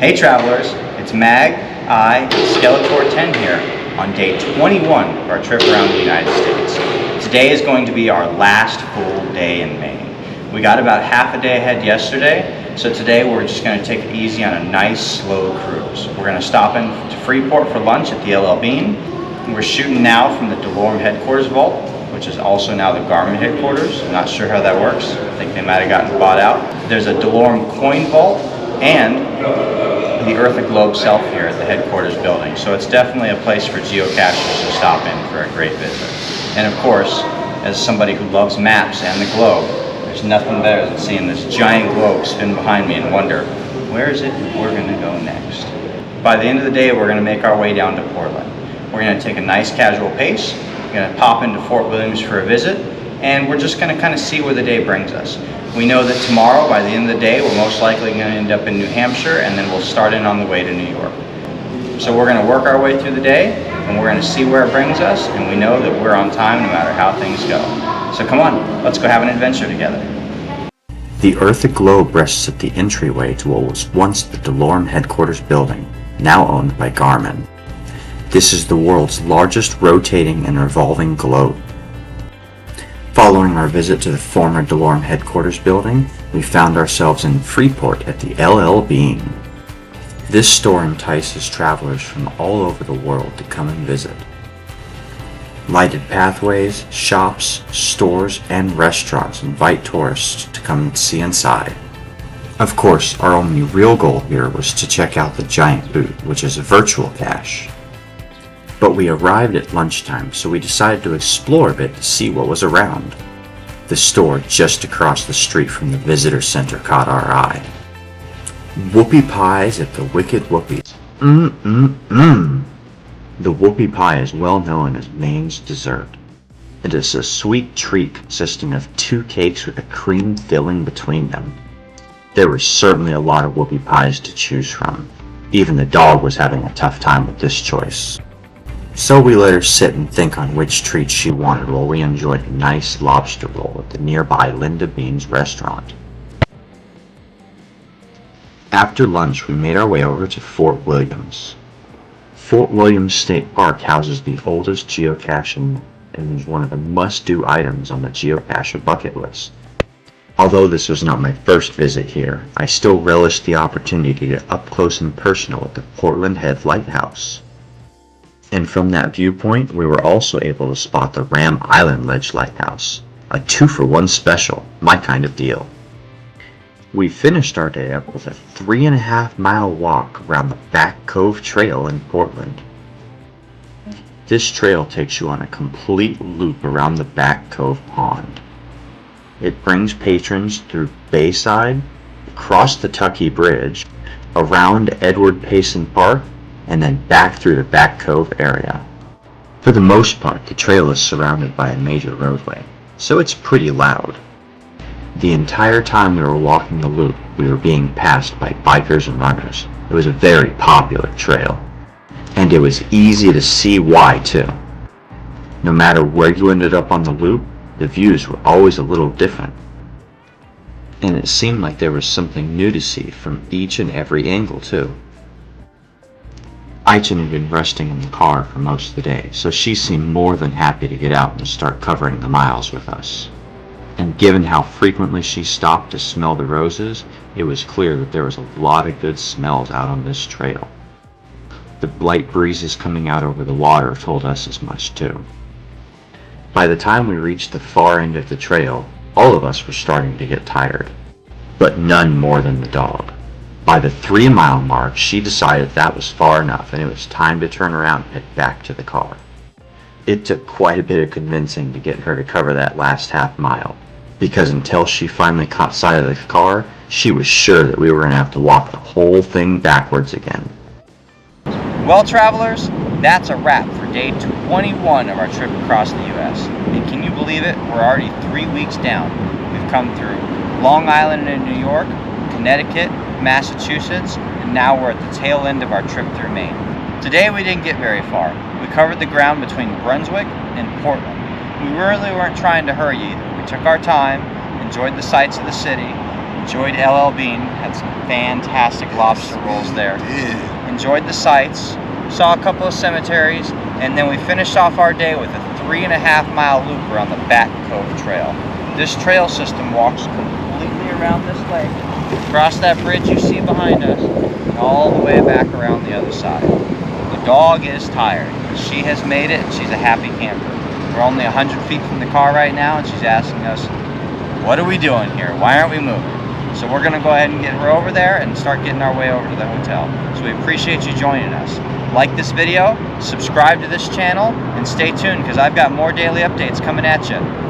Hey travelers, it's Mag, I, and Skeletor 10 here on day 21 of our trip around the United States. Today is going to be our last full day in Maine. We got about half a day ahead yesterday, so today we're just going to take it easy on a nice slow cruise. We're going to stop in to Freeport for lunch at the LL Bean. We're shooting now from the DeLorme Headquarters vault, which is also now the Garmin headquarters. I'm not sure how that works. I think they might have gotten bought out. There's a DeLorme coin vault and the Eartha globe shelf here at the headquarters building. So it's definitely a place for geocachers to stop in for a great visit. And of course, as somebody who loves maps and the globe, there's nothing better than seeing this giant globe spin behind me and wonder, where is it we're gonna go next? By the end of the day, we're gonna make our way down to Portland. We're gonna take a nice casual pace. We're gonna pop into Fort Williams for a visit, and we're just gonna kind of see where the day brings us. We know that tomorrow, by the end of the day, we're most likely gonna end up in New Hampshire, and then we'll start in on the way to New York. So we're gonna work our way through the day, and we're gonna see where it brings us, and we know that we're on time no matter how things go. So come on, let's go have an adventure together. The Eartha globe rests at the entryway to what was once the DeLorme Headquarters building, now owned by Garmin. This is the world's largest rotating and revolving globe. Following our visit to the former DeLorme Headquarters building, we found ourselves in Freeport at the LL Bean. This store entices travelers from all over the world to come and visit. Lighted pathways, shops, stores, and restaurants invite tourists to come and see inside. Of course, our only real goal here was to check out the giant booth, which is a virtual cache. But we arrived at lunchtime, so we decided to explore a bit to see what was around. The store just across the street from the visitor center caught our eye. Whoopie pies at the Wicked Whoopies. The whoopie pie is well known as Maine's dessert. It is a sweet treat consisting of 2 cakes with a cream filling between them. There were certainly a lot of whoopie pies to choose from. Even the dog was having a tough time with this choice. So we let her sit and think on which treat she wanted while we enjoyed a nice lobster roll at the nearby Linda Bean's restaurant. After lunch, we made our way over to Fort Williams. Fort Williams State Park houses the oldest geocache and is one of the must-do items on the geocache bucket list. Although this was not my first visit here, I still relished the opportunity to get up close and personal at the Portland Head Lighthouse. And from that viewpoint, we were also able to spot the Ram Island Ledge Lighthouse, a 2-for-1 special, my kind of deal. We finished our day up with a 3.5-mile walk around the Back Cove Trail in Portland. This trail takes you on a complete loop around the Back Cove Pond. It brings patrons through Bayside, across the Tucky Bridge, around Edward Payson Park, and then back through the Back Cove area. For the most part, the trail is surrounded by a major roadway, so it's pretty loud. The entire time we were walking the loop, we were being passed by bikers and runners. It was a very popular trail, and it was easy to see why too. No matter where you ended up on the loop, the views were always a little different, and it seemed like there was something new to see from each and every angle too. Aichin had been resting in the car for most of the day, so she seemed more than happy to get out and start covering the miles with us. And given how frequently she stopped to smell the roses, it was clear that there was a lot of good smells out on this trail. The light breezes coming out over the water told us as much too. By the time we reached the far end of the trail, all of us were starting to get tired, but none more than the dog. By the 3-mile mark, she decided that was far enough and it was time to turn around and head back to the car. It took quite a bit of convincing to get her to cover that last half-mile, because until she finally caught sight of the car, she was sure that we were going to have to walk the whole thing backwards again. Well, travelers, that's a wrap for day 21 of our trip across the U.S. And can you believe it? We're already 3 weeks down. We've come through Long Island in New York, Connecticut, Massachusetts, and now we're at the tail end of our trip through Maine. Today we didn't get very far. We covered the ground between Brunswick and Portland. We really weren't trying to hurry either. We took our time, enjoyed the sights of the city, Enjoyed LL Bean, had some fantastic lobster rolls there. Enjoyed the sights, saw a couple of cemeteries, and then we finished off our day with a 3.5-mile loop around the Back Cove Trail. This trail system walks completely around this lake, across that bridge you see behind us, and all the way back around the other side. The dog is tired. She has made it, and she's a happy camper. We're only 100 feet from the car right now, and she's asking us, what are we doing here? Why aren't we moving? So we're going to go ahead and get her over there and start getting our way over to the hotel. So we appreciate you joining us. Like this video, subscribe to this channel, and stay tuned because I've got more daily updates coming at you.